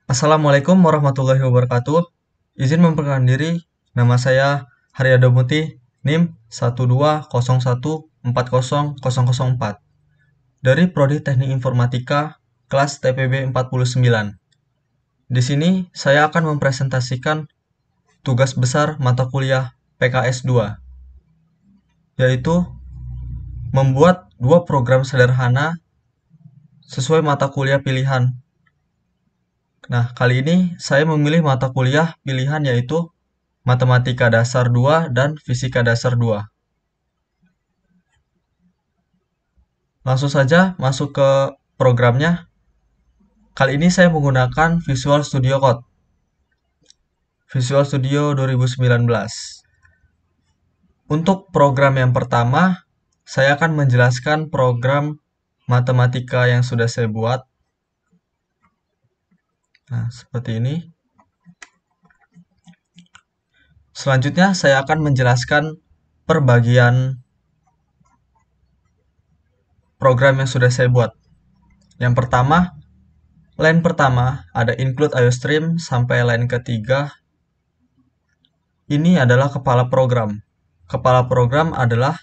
Assalamualaikum warahmatullahi wabarakatuh. Izin memperkenalkan diri, nama saya Haryado Muti, NIM 120140004 dari Prodi Teknik Informatika kelas TPB 49. Di sini saya akan mempresentasikan tugas besar mata kuliah PKS 2, yaitu membuat dua program sederhana sesuai mata kuliah pilihan. Nah, kali ini saya memilih mata kuliah pilihan yaitu Matematika Dasar 2 dan Fisika Dasar 2. Langsung saja masuk ke programnya. Kali ini saya menggunakan Visual Studio Code. Visual Studio 2019. Untuk program yang pertama, saya akan menjelaskan program matematika yang sudah saya buat. Nah, seperti ini. Selanjutnya, saya akan menjelaskan perbagian program yang sudah saya buat. Yang pertama, line pertama ada include IOStream sampai line ketiga. Ini adalah kepala program. Kepala program adalah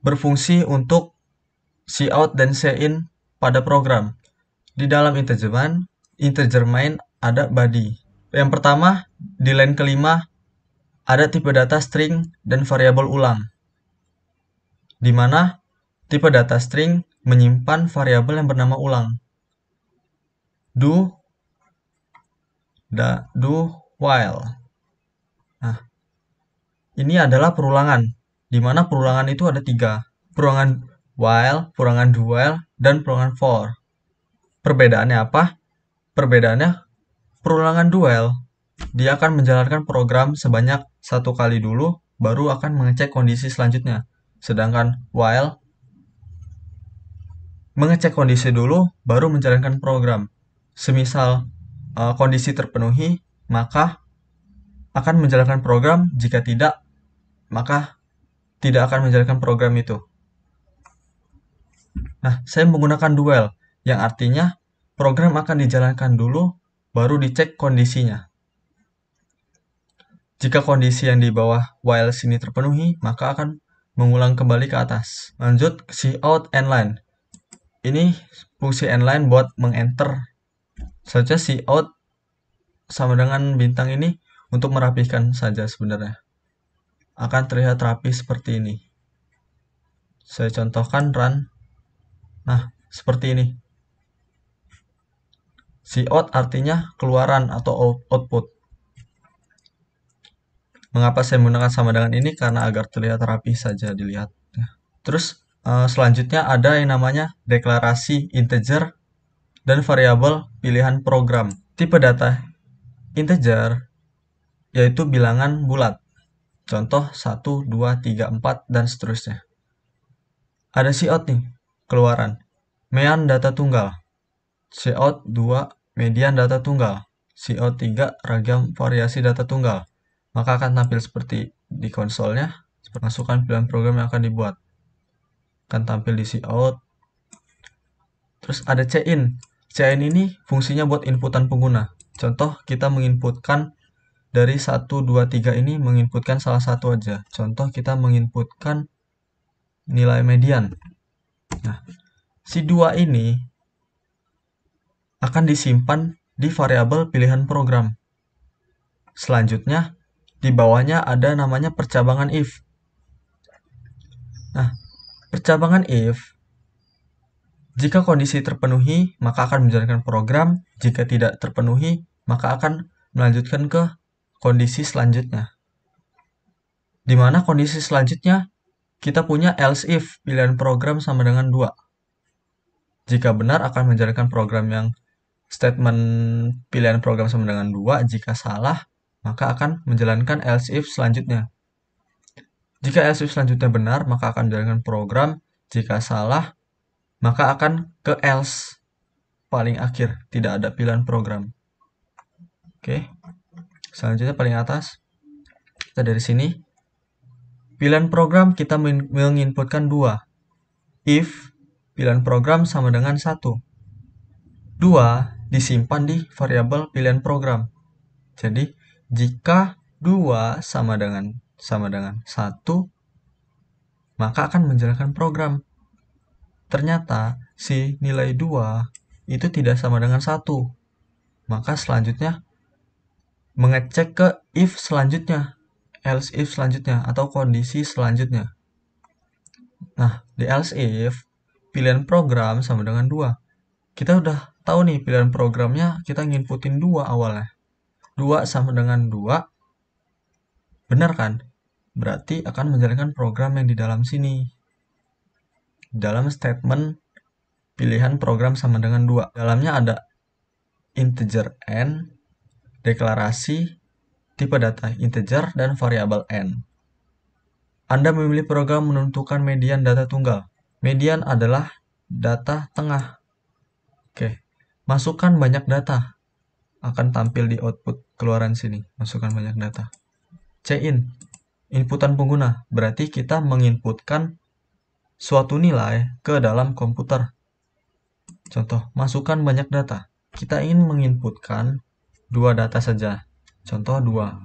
berfungsi untuk cout dan cin pada program. Di dalam integer main ada body. Yang pertama, di line kelima ada tipe data string dan variabel ulang, di mana tipe data string menyimpan variabel yang bernama ulang. Do while. Nah, ini adalah perulangan, di mana perulangan itu ada 3. Perulangan while, perulangan do while, dan perulangan for. Perbedaannya apa? Perbedaannya, perulangan do while, dia akan menjalankan program sebanyak 1 kali dulu, baru akan mengecek kondisi selanjutnya. Sedangkan while, mengecek kondisi dulu, baru menjalankan program. Semisal kondisi terpenuhi, maka akan menjalankan program. Jika tidak, maka tidak akan menjalankan program itu. Nah, saya menggunakan do while, yang artinya program akan dijalankan dulu, baru dicek kondisinya. Jika kondisi yang di bawah while sini terpenuhi, maka akan mengulang kembali ke atas. Lanjut, cout endline. Ini fungsi endline buat mengenter. Saja cout sama dengan bintang ini untuk merapihkan saja sebenarnya. Akan terlihat rapi seperti ini. Saya contohkan run. Nah, seperti ini. Cout artinya keluaran atau output. Mengapa saya menggunakan sama dengan ini? Karena agar terlihat rapi saja dilihat. Terus selanjutnya ada yang namanya deklarasi integer dan variabel pilihan program. Tipe data integer yaitu bilangan bulat. Contoh 1, 2, 3, 4, dan seterusnya. Ada cout nih, keluaran. Mean data tunggal. Cout 2, median data tunggal. Cout 3, ragam variasi data tunggal. Maka akan tampil seperti di konsolnya. Masukkan pilihan program yang akan dibuat. Akan tampil di cout. Terus ada cin. Cin ini fungsinya buat inputan pengguna. Contoh, kita menginputkan dari 1, 2, 3 ini menginputkan salah satu aja. Contoh, kita menginputkan nilai median. Nah, si 2 ini akan disimpan di variabel pilihan program. Selanjutnya, di bawahnya ada namanya percabangan if. Nah, percabangan if, jika kondisi terpenuhi, maka akan menjalankan program. Jika tidak terpenuhi, maka akan melanjutkan ke kondisi selanjutnya. Di mana kondisi selanjutnya, kita punya else if, pilihan program sama dengan 2. Jika benar, akan menjalankan program yang statement pilihan program sama dengan 2. Jika salah, maka akan menjalankan else if selanjutnya. Jika else if selanjutnya benar, maka akan menjalankan program. Jika salah, maka akan ke else paling akhir, tidak ada pilihan program. Oke, selanjutnya paling atas, kita dari sini. Pilihan program kita menginputkan 2. If pilihan program sama dengan 1. 2 disimpan di variabel pilihan program. Jadi, jika 2 sama dengan 1, maka akan menjalankan program. Ternyata, si nilai 2 itu tidak sama dengan 1. Maka selanjutnya, mengecek ke if selanjutnya, else if selanjutnya, atau kondisi selanjutnya. Nah, di else if, pilihan program sama dengan 2. Kita udah tahu nih pilihan programnya, kita nginputin 2 awalnya. 2 sama dengan 2, benar kan? Berarti akan menjalankan program yang di dalam sini. Dalam statement pilihan program sama dengan 2. Dalamnya ada integer n, deklarasi, tipe data integer, dan variabel n. Anda memilih program menentukan median data tunggal. Median adalah data tengah. Oke, masukkan banyak data. Akan tampil di output keluaran sini. Masukkan banyak data. Cin, inputan pengguna. Berarti kita menginputkan suatu nilai ke dalam komputer. Contoh, masukkan banyak data. Kita ingin menginputkan 2 data saja. Contoh 2.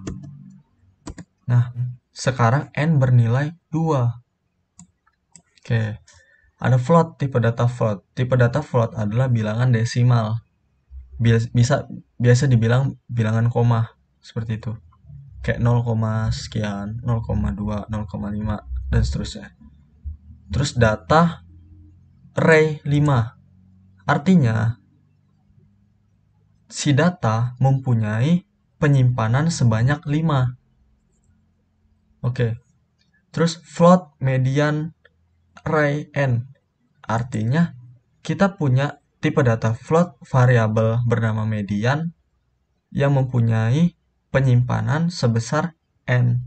Nah, sekarang n bernilai 2. Oke, ada float, tipe data float. Tipe data float adalah bilangan desimal. Biasa dibilang bilangan koma, seperti itu. Kayak 0, sekian, 0,2, 0,5, dan seterusnya. Terus data array 5. Artinya, si data mempunyai penyimpanan sebanyak 5. Oke. Terus float median array n. Artinya, kita punya tipe data float variabel bernama median yang mempunyai penyimpanan sebesar n.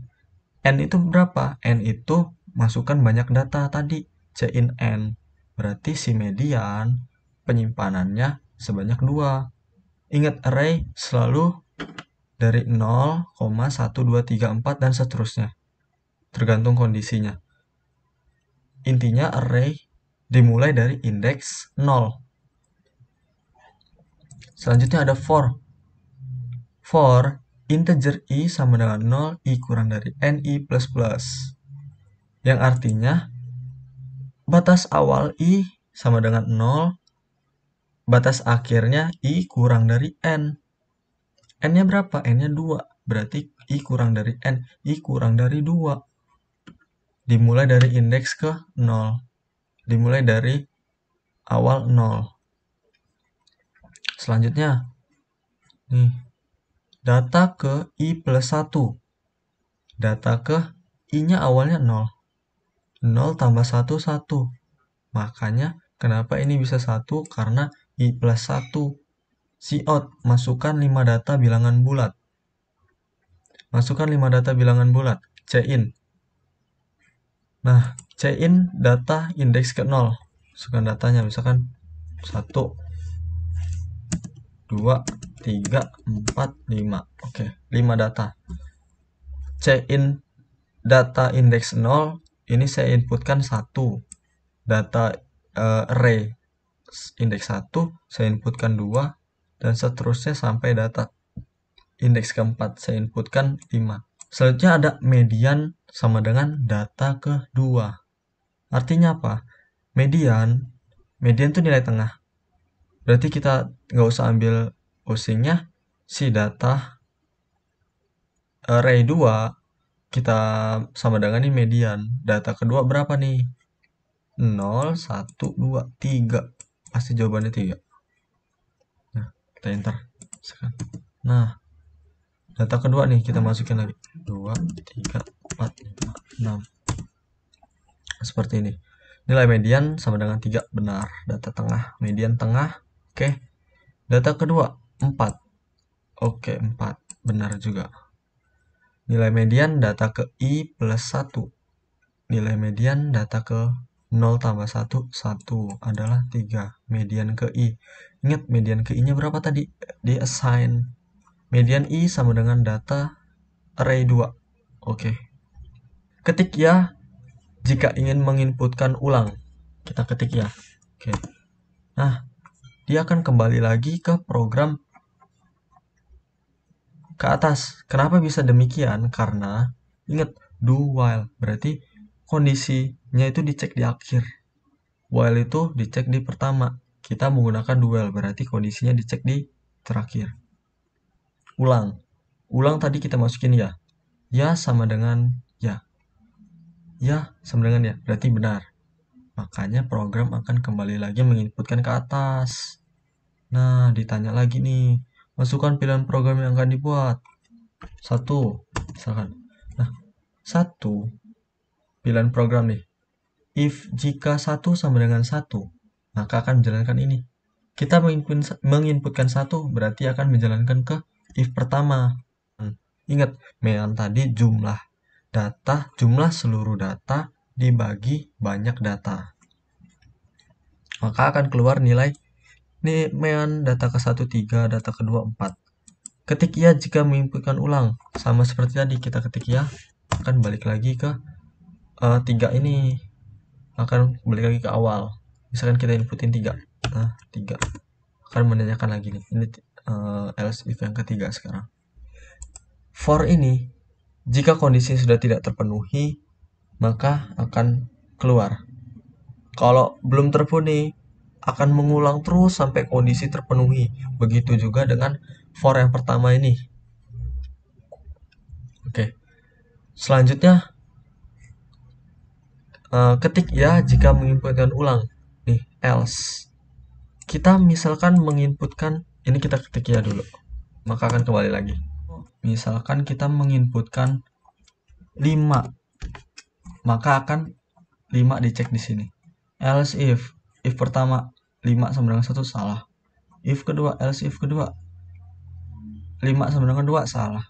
N itu berapa? N itu masukkan banyak data tadi, cin n. Berarti si median penyimpanannya sebanyak 2. Ingat array selalu dari 0, 1, 2, 3, 4, dan seterusnya. Tergantung kondisinya. Intinya array dimulai dari indeks 0. Selanjutnya ada for. For integer i sama dengan 0, i kurang dari ni plus plus. Yang artinya batas awal i sama dengan 0, batas akhirnya i kurang dari n. N-nya berapa? N-nya 2. Berarti i kurang dari n, i kurang dari 2. Dimulai dari indeks ke 0. Dimulai dari awal 0. Selanjutnya, nih, data ke i plus 1. Data ke i-nya awalnya 0. 0 tambah 1, 1. Makanya, kenapa ini bisa 1? Karena i plus 1. Cout, masukkan 5 data bilangan bulat. Masukkan 5 data bilangan bulat. Cin. Nah, cin data indeks ke 0. Masukkan datanya, misalkan 1, 2, 3, 4, 5. Oke, 5 data. Cin data indeks 0, ini saya inputkan 1. Data array indeks 1, saya inputkan 2. Dan seterusnya sampai data indeks keempat, saya inputkan 5. Selanjutnya ada median sama dengan data kedua. Artinya apa? Median itu nilai tengah. Berarti kita nggak usah ambil pusingnya. Si data array 2 kita sama dengan ini median. Data kedua berapa nih? 0, 1, 2, 3. Pasti jawabannya 3. Nah, kita enter. Nah, data kedua nih kita masukin lagi. 2, 3, 4, 5, 6. Seperti ini. Nilai median sama dengan 3. Benar. Data tengah. Median tengah. Oke. Data kedua 4. Oke, 4. Benar juga. Nilai median data ke i plus 1. Nilai median data ke 0 tambah 1, 1 adalah 3. Median ke i. Ingat, median ke i-nya berapa tadi? Di assign. Median i sama dengan data array 2. Oke. Ketik ya jika ingin menginputkan ulang. Kita ketik ya. Oke. Nah, dia akan kembali lagi ke program ke atas. Kenapa bisa demikian? Karena ingat, do while berarti kondisinya itu dicek di akhir. While itu dicek di pertama. Kita menggunakan do while berarti kondisinya dicek di terakhir. Ulang. Ulang tadi kita masukin ya. Ya sama dengan ya. Ya sama dengan ya. Berarti benar. Makanya program akan kembali lagi menginputkan ke atas. Nah, ditanya lagi nih. Masukkan pilihan program yang akan dibuat. 1, misalkan. Nah, 1 pilihan program nih. If jika 1 sama dengan 1, maka akan menjalankan ini. Kita menginputkan 1 berarti akan menjalankan ke if pertama. Ingat, mean tadi jumlah data, jumlah seluruh data dibagi banyak data. Maka akan keluar nilai nih mean data ke-1 3, data kedua 4. Ketik ya jika menginputkan ulang. Sama seperti tadi kita ketik ya, akan balik lagi ke 3 ini. Akan balik lagi ke awal. Misalkan kita inputin 3. Nah, 3. Akan menanyakan lagi nih. Ini else if yang ketiga sekarang. For ini, jika kondisi sudah tidak terpenuhi, maka akan keluar. Kalau belum terpenuhi, akan mengulang terus sampai kondisi terpenuhi. Begitu juga dengan for yang pertama ini. Oke. Selanjutnya, ketik ya jika menginputkan ulang. Nih, else. Kita misalkan menginputkan, ini kita ketik ya dulu. Maka akan kembali lagi. Misalkan kita menginputkan 5. Maka akan 5 dicek di sini. Else if pertama 5 sama dengan 1 salah. If kedua, else if kedua 5 sama dengan 2 salah.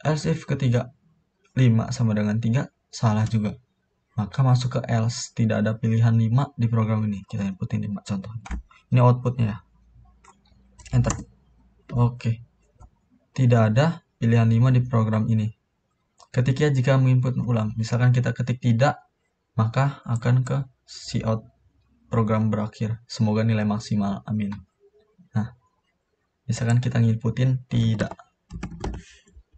Else if ketiga 5 sama dengan 3 salah juga. Maka masuk ke else, tidak ada pilihan 5 di program ini. Kita inputin 5 contoh. Ini outputnya ya. Enter. Oke. Tidak ada pilihan 5 di program ini. Ketiknya jika menginput ulang. Misalkan kita ketik tidak, maka akan ke cout, program berakhir. Semoga nilai maksimal. Amin. Nah, misalkan kita nginputin tidak.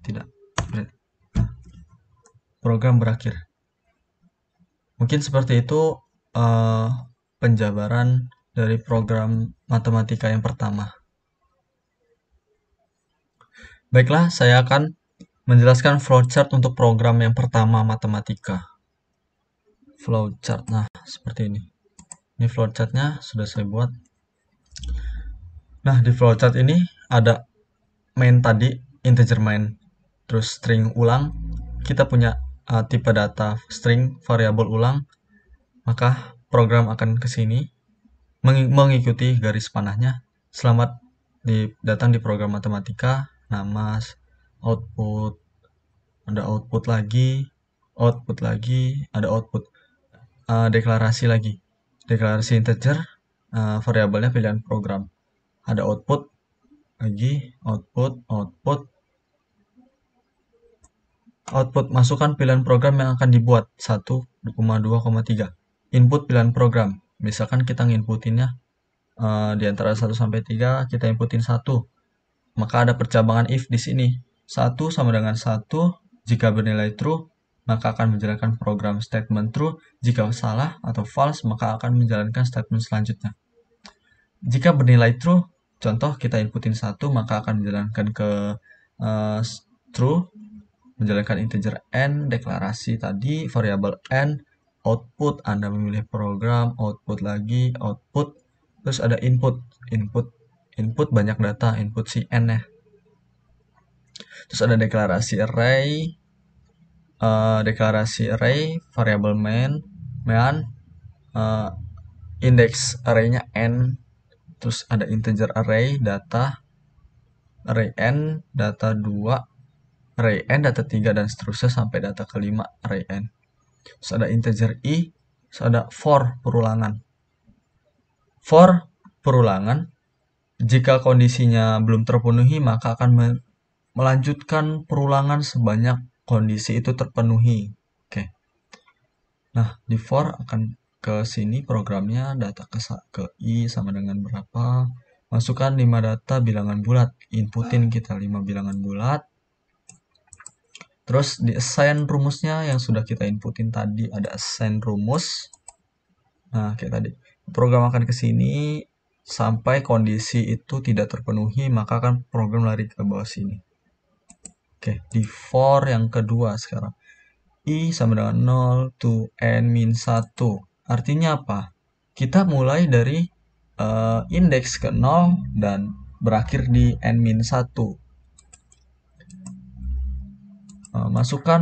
Tidak. Nah, program berakhir. Mungkin seperti itu penjabaran dari program matematika yang pertama. Baiklah, saya akan menjelaskan flowchart untuk program yang pertama matematika. Flowchart, nah seperti ini. Ini flowchartnya sudah saya buat. Nah, di flowchart ini ada main tadi, integer main, terus string ulang. Kita punya tipe data string, variabel ulang. Maka program akan ke sini mengikuti garis panahnya. Selamat datang di program matematika. Nama, output, ada output lagi, ada output. Deklarasi lagi. Deklarasi integer, variabelnya pilihan program. Ada output lagi, output. Masukkan pilihan program yang akan dibuat 1,2,3. Input pilihan program. Misalkan kita nginputinnya di antara 1 sampai 3, kita inputin 1. Maka ada percabangan if di sini. 1 sama dengan 1, jika bernilai true, maka akan menjalankan program statement true. Jika salah atau false, maka akan menjalankan statement selanjutnya. Jika bernilai true, contoh kita inputin 1, maka akan menjalankan ke true, menjalankan integer n, deklarasi tadi, variabel n, output, Anda memilih program, output lagi, output, terus ada input banyak data, input si n ya. Terus ada deklarasi array, variabel main, index arraynya n, terus ada integer array, data, array n, data 2, array n, data 3, dan seterusnya sampai data kelima, array n. Terus ada integer i, terus ada for perulangan. For perulangan, jika kondisinya belum terpenuhi, maka akan melanjutkan perulangan sebanyak kondisi itu terpenuhi. Oke. Nah, di for akan ke sini programnya, data ke I sama dengan berapa. Masukkan 5 data bilangan bulat. Inputin kita 5 bilangan bulat. Terus di assign rumusnya yang sudah kita inputin tadi, ada assign rumus. Nah, kayak tadi. Program akan ke sini sampai kondisi itu tidak terpenuhi, maka akan program lari ke bawah sini. Oke, di for yang kedua sekarang. I sama dengan 0 to n-1. Artinya apa? Kita mulai dari indeks ke 0 dan berakhir di n-1. Masukkan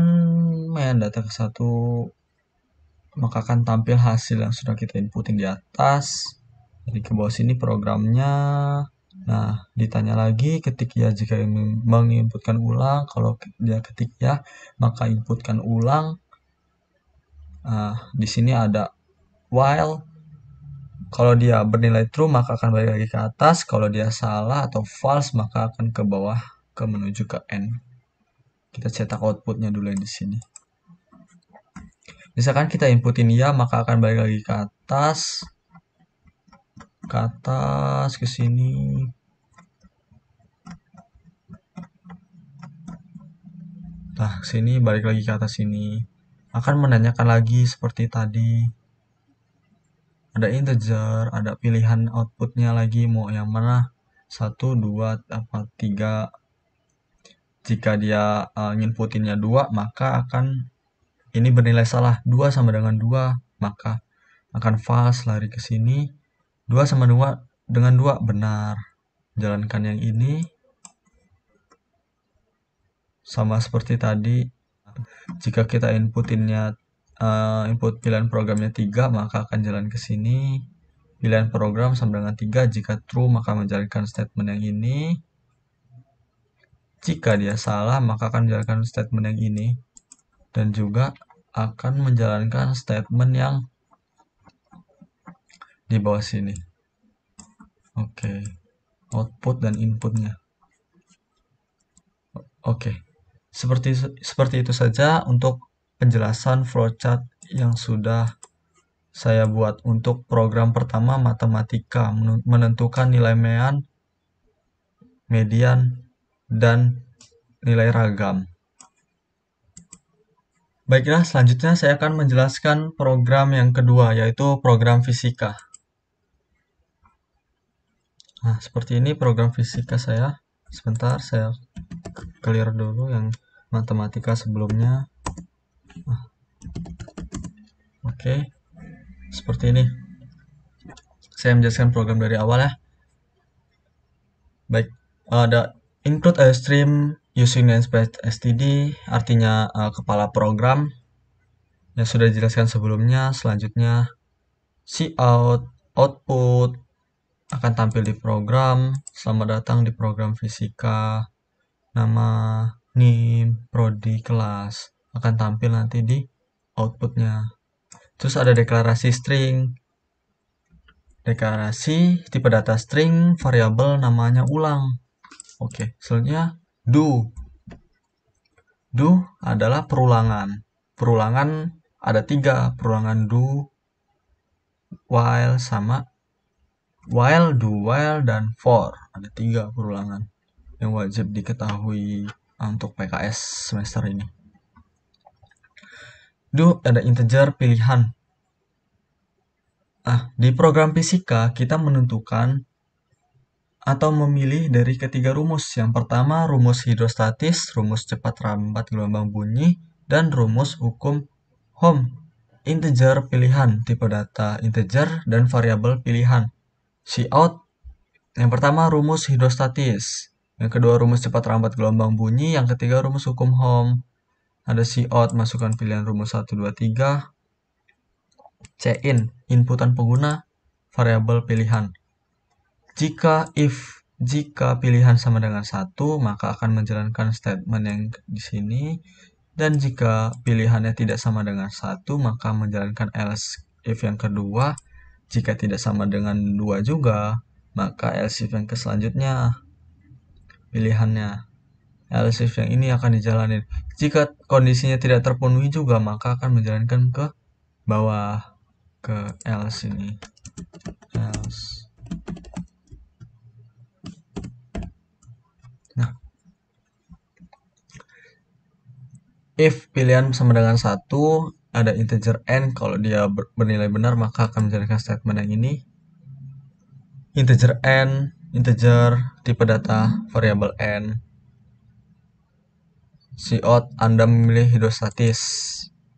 main data ke 1, maka akan tampil hasil yang sudah kita inputin di atas. Jadi ke bawah sini programnya. Nah, ditanya lagi ketik ya jika menginputkan ulang. Kalau dia ketik ya, maka inputkan ulang. Di sini ada while. Kalau dia bernilai true, maka akan balik lagi ke atas. Kalau dia salah atau false, maka akan ke bawah ke menuju ke n. Kita cetak outputnya dulu di sini. Misalkan kita inputin ya, maka akan balik lagi ke atas, ke sini. Nah, sini balik lagi ke atas sini. Akan menanyakan lagi seperti tadi. Ada integer, ada pilihan outputnya lagi mau yang mana, 1, 2, 3. Jika dia nginputinnya 2, maka akan ini bernilai salah. 2 sama dengan 2, maka akan false lari ke sini. 2 sama 2 dengan 2 benar. Jalankan yang ini. Sama seperti tadi. Jika kita inputinnya input pilihan programnya 3, maka akan jalan ke sini. Pilihan program sama dengan 3. Jika true, maka menjalankan statement yang ini. Jika dia salah, maka akan menjalankan statement yang ini. Dan juga akan menjalankan statement yang di bawah sini. Oke. Output dan inputnya. Oke. Seperti itu saja untuk penjelasan flowchart yang sudah saya buat untuk program pertama matematika, menentukan nilai median, dan nilai ragam. Baiklah, selanjutnya saya akan menjelaskan program yang kedua, yaitu program fisika. Nah, seperti ini program fisika saya. Sebentar, saya clear dulu yang matematika sebelumnya. Oke, seperti ini. Saya menjelaskan program dari awal ya. Baik, ada include a stream using namespace std, artinya kepala program yang sudah dijelaskan sebelumnya. Selanjutnya, cout, output akan tampil di program. Selamat datang di program fisika. Nama, name, prodi, kelas akan tampil nanti di outputnya. Terus ada deklarasi string. Deklarasi tipe data string, variabel namanya ulang. Oke, selanjutnya do. Do adalah perulangan. Perulangan ada 3, perulangan do, while, sama while, do while, dan for. Ada 3 perulangan yang wajib diketahui untuk PKS semester ini. Do ada integer pilihan. Di program fisika kita menentukan atau memilih dari ketiga rumus. Yang pertama, rumus hidrostatis, rumus cepat rambat gelombang bunyi, dan rumus hukum Ohm. Integer pilihan, tipe data integer, dan variabel pilihan. Cout, yang pertama rumus hidrostatis, yang kedua rumus cepat rambat gelombang bunyi, yang ketiga rumus hukum Ohm. Ada cout, masukkan pilihan rumus 1, 2, 3. Cin, inputan pengguna, variabel pilihan. Jika pilihan sama dengan 1, maka akan menjalankan statement yang di sini. Dan jika pilihannya tidak sama dengan 1, maka menjalankan else if yang kedua. Jika tidak sama dengan 2 juga, maka else if yang selanjutnya pilihannya. Else if yang ini akan dijalanin. Jika kondisinya tidak terpenuhi juga, maka akan menjalankan ke bawah. ke else ini, else. Nah, if pilihan sama dengan 1, ada integer n, kalau dia bernilai benar maka akan menjalankan statement yang ini. Integer n, integer, tipe data, variabel n. Cout, Anda memilih hidrostatis.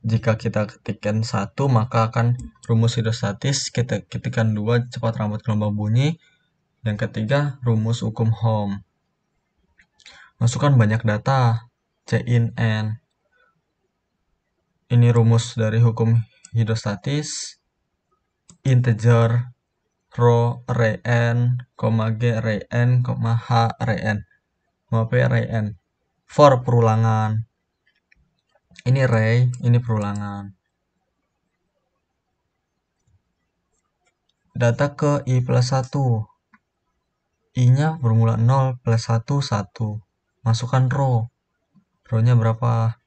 Jika kita ketikkan 1, maka akan rumus hidrostatis. Kita ketikkan 2, cepat rambut gelombang bunyi. Yang ketiga, rumus hukum Ohm. Masukkan banyak data, C in N. Ini rumus dari hukum hidrostatis. Integer, rho, ray n, G, ray n, H, ray n, P, ray n. For perulangan. Ini ray, ini perulangan. Data ke I plus 1. I-nya bermula 0 plus 1, 1. Masukkan rho. Rho-nya berapa?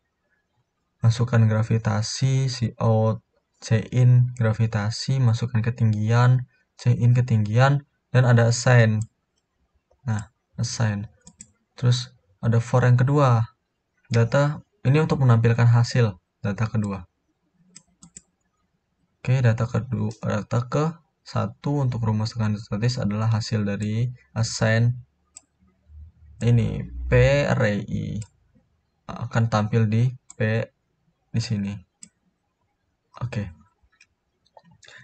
Masukkan gravitasi, Cout, C-in, gravitasi, masukkan ketinggian, C-in ketinggian, dan ada assign. Nah, assign. Terus ada for yang kedua. Data, ini untuk menampilkan hasil data kedua. Oke, data ke 1 untuk rumus tekanan statis adalah hasil dari assign ini P ray I akan tampil di P di sini. Oke.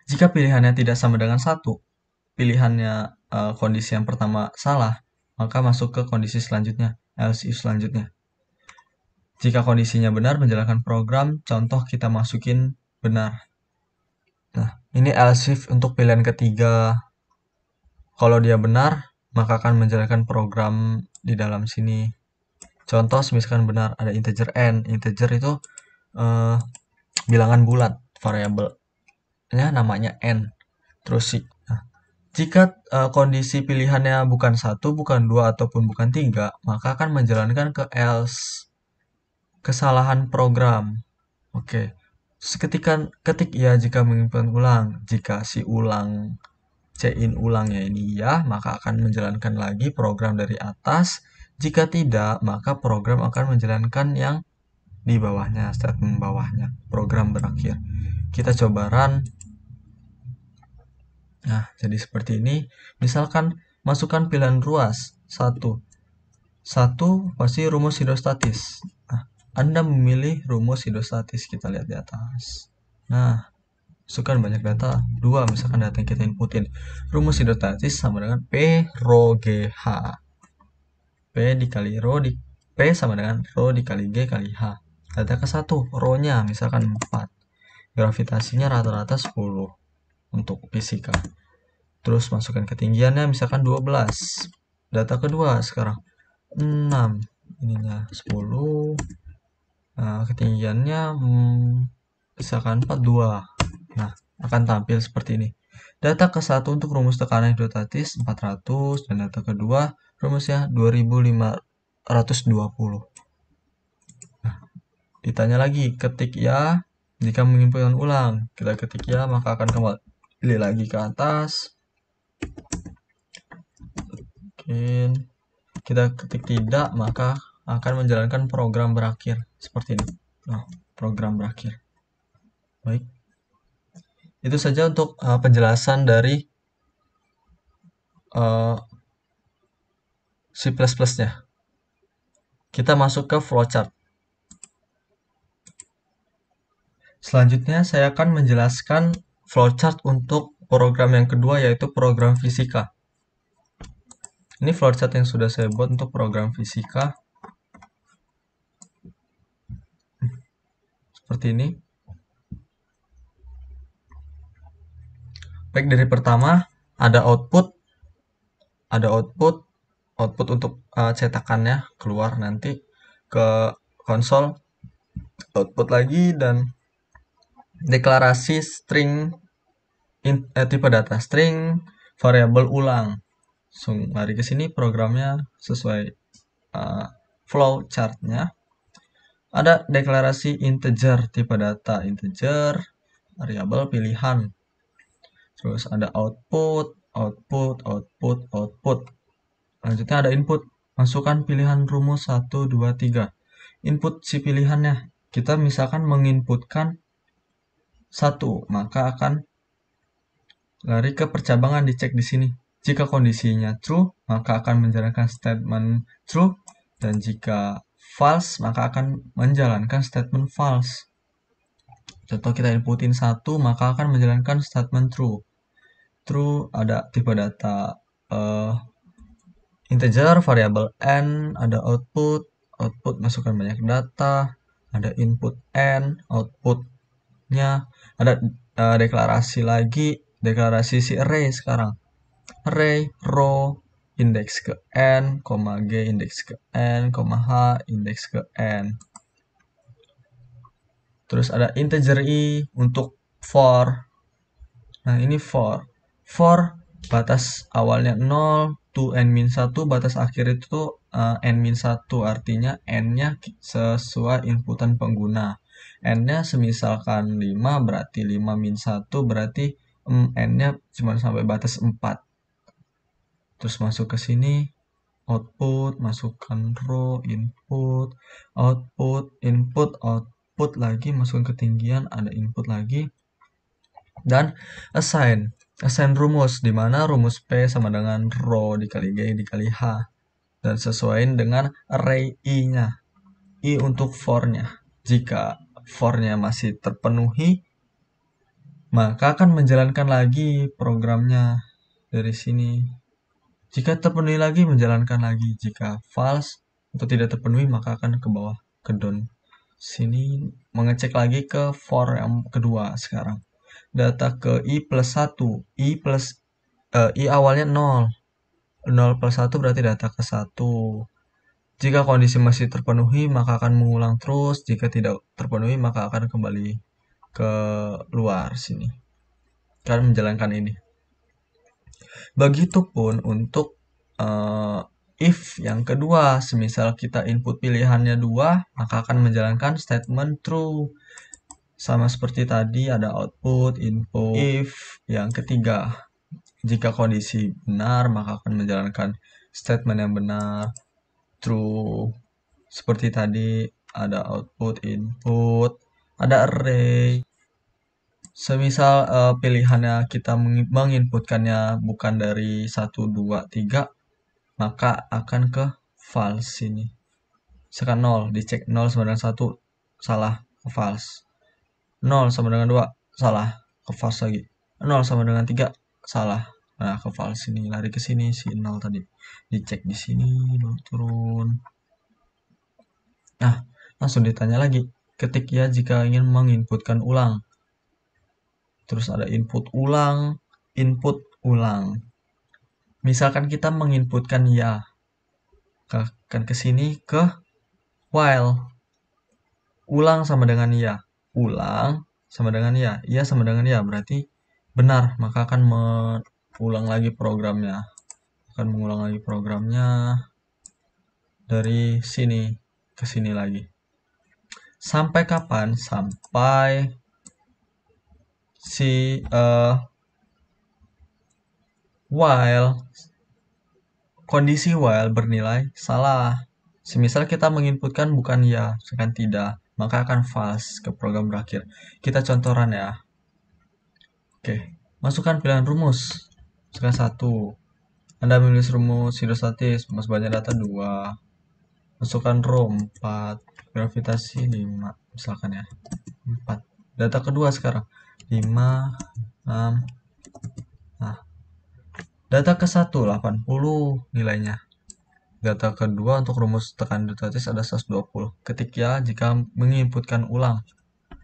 Jika pilihannya tidak sama dengan 1, pilihannya kondisi yang pertama salah, maka masuk ke kondisi selanjutnya, else if selanjutnya. Jika kondisinya benar, menjalankan program, contoh kita masukin benar. Nah, ini else if untuk pilihan ketiga. Kalau dia benar, maka akan menjalankan program di dalam sini. Contoh, misalkan benar, ada integer n. Integer itu bilangan bulat, variabelnya namanya n. Terus jika kondisi pilihannya bukan 1, bukan 2, ataupun bukan 3, maka akan menjalankan ke else, kesalahan program. Oke. Ketik ya jika menginput ulang. Jika si ulang, C-in ulangnya ini ya, maka akan menjalankan lagi program dari atas. Jika tidak, maka program akan menjalankan yang di bawahnya, statement bawahnya. Program berakhir. Kita coba run. Nah, jadi seperti ini. Misalkan masukkan pilihan ruas 1. 1 pasti rumus hidrostatis. Nah, Anda memilih rumus hidrostatis. Kita lihat di atas. Nah, masukkan banyak data. 2 misalkan data yang kita inputin. Rumus hidrostatis sama dengan P rho GH. P dikali rho di P sama dengan rho dikali G kali H. Data ke 1, rho-nya misalkan 4. Gravitasinya rata-rata 10 untuk fisika. Terus masukkan ketinggiannya misalkan 12. Data kedua sekarang 6. Ininya 10. Nah, ketinggiannya misalkan 42. Nah, akan tampil seperti ini. Data ke 1 untuk rumus tekanan hidrostatis 400 dan data kedua rumusnya 2520. Nah, ditanya lagi, ketik ya jika menginputkan ulang. Kita ketik ya, maka akan kembali lagi ke atas. Mungkin kita ketik tidak, maka akan menjalankan program berakhir seperti ini. Nah, program berakhir. Baik. Itu saja untuk penjelasan dari C++-nya. Kita masuk ke flowchart. Selanjutnya saya akan menjelaskan flowchart untuk program yang kedua, yaitu program fisika. Ini flowchart yang sudah saya buat untuk program fisika. Seperti ini. Baik, dari pertama ada output. Ada output untuk cetakannya keluar nanti ke konsol. Output lagi dan deklarasi string tipe data string variabel ulang. So, mari ke sini programnya sesuai flow chartnya. Ada deklarasi integer tipe data integer variabel pilihan. Terus ada output, output, output, output. Selanjutnya ada input. Masukkan pilihan rumus 1, 2, 3. Input si pilihannya. Kita misalkan menginputkan 1, maka akan lari ke percabangan, dicek di sini. Jika kondisinya true, maka akan menjalankan statement true. Dan jika false, maka akan menjalankan statement false. Contoh kita inputin 1, maka akan menjalankan statement true. True ada tipe data integer, variabel n, ada output, output masukkan banyak data, ada input n, outputnya, ada deklarasi lagi, deklarasi si array sekarang. Array, row, indeks ke n, g, indeks ke n, h, indeks ke n. Terus ada integer i untuk for. Nah, ini for. For batas awalnya 0 to n-1, batas akhir itu n-1, artinya n-nya sesuai inputan pengguna. N-nya semisalkan 5, berarti 5-1, berarti n-nya cuma sampai batas 4. Terus masuk ke sini, output, masukkan row, input, output, input, output lagi, masukkan ketinggian, ada input lagi. Dan assign rumus, di mana rumus P sama dengan row dikali G dikali H. Dan sesuaiin dengan array I-nya. I untuk for-nya. Jika for-nya masih terpenuhi, maka akan menjalankan lagi programnya dari sini. Jika terpenuhi lagi, menjalankan lagi. Jika false atau tidak terpenuhi, maka akan ke bawah, ke down. Sini mengecek lagi ke for yang kedua sekarang. Data ke i plus 1. I awalnya 0. 0 plus 1 berarti data ke 1. Jika kondisi masih terpenuhi, maka akan mengulang terus. Jika tidak terpenuhi, maka akan kembali ke luar sini. Akan menjalankan ini. Begitupun untuk if yang kedua. Semisal kita input pilihannya 2, maka akan menjalankan statement true. Sama seperti tadi ada output, input. If yang ketiga, jika kondisi benar, maka akan menjalankan statement yang benar, true. Seperti tadi ada output, input, ada array. Semisal pilihannya kita menginputkannya bukan dari 1, 2, 3, maka akan ke false sini. Misalkan 0, dicek 0 sama dengan 1, salah, ke false. 0 sama dengan 2, salah, ke false lagi. 0 sama dengan 3, salah. Nah, ke false sini, lari ke sini si 0 tadi. Dicek di sini, turun. Nah, langsung ditanya lagi. Ketik ya jika ingin menginputkan ulang. Terus ada input ulang, input ulang. Misalkan kita menginputkan ya. Akan ke sini ke while. Ulang sama dengan ya. Ulang sama dengan ya. Ya sama dengan ya, berarti benar, maka akan mengulang lagi programnya. Akan mengulang lagi programnya dari sini ke sini lagi. Sampai kapan? Sampai si while, kondisi while bernilai salah. Semisal kita menginputkan bukan ya, sedangkan tidak, maka akan false ke program berakhir. Kita contohkan ya. Oke, masukkan pilihan rumus. Misalkan 1. Anda menulis rumus hidrostatis, mas banyak data 2. Masukkan row 4, gravitasi 5, misalkan ya. 4. Data kedua sekarang 5, 6. Nah, data ke 1 80 nilainya. Data kedua untuk rumus tekanan hidrostatis ada 120. Ketik ya jika menginputkan ulang.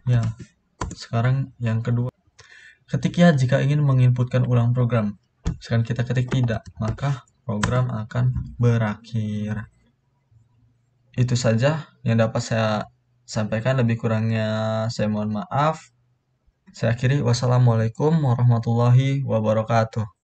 Ya, sekarang yang kedua. Ketik ya jika ingin menginputkan ulang program. Sekarang kita ketik tidak, maka program akan berakhir. Itu saja yang dapat saya sampaikan, lebih kurangnya saya mohon maaf. Saya akhiri, wassalamualaikum warahmatullahi wabarakatuh.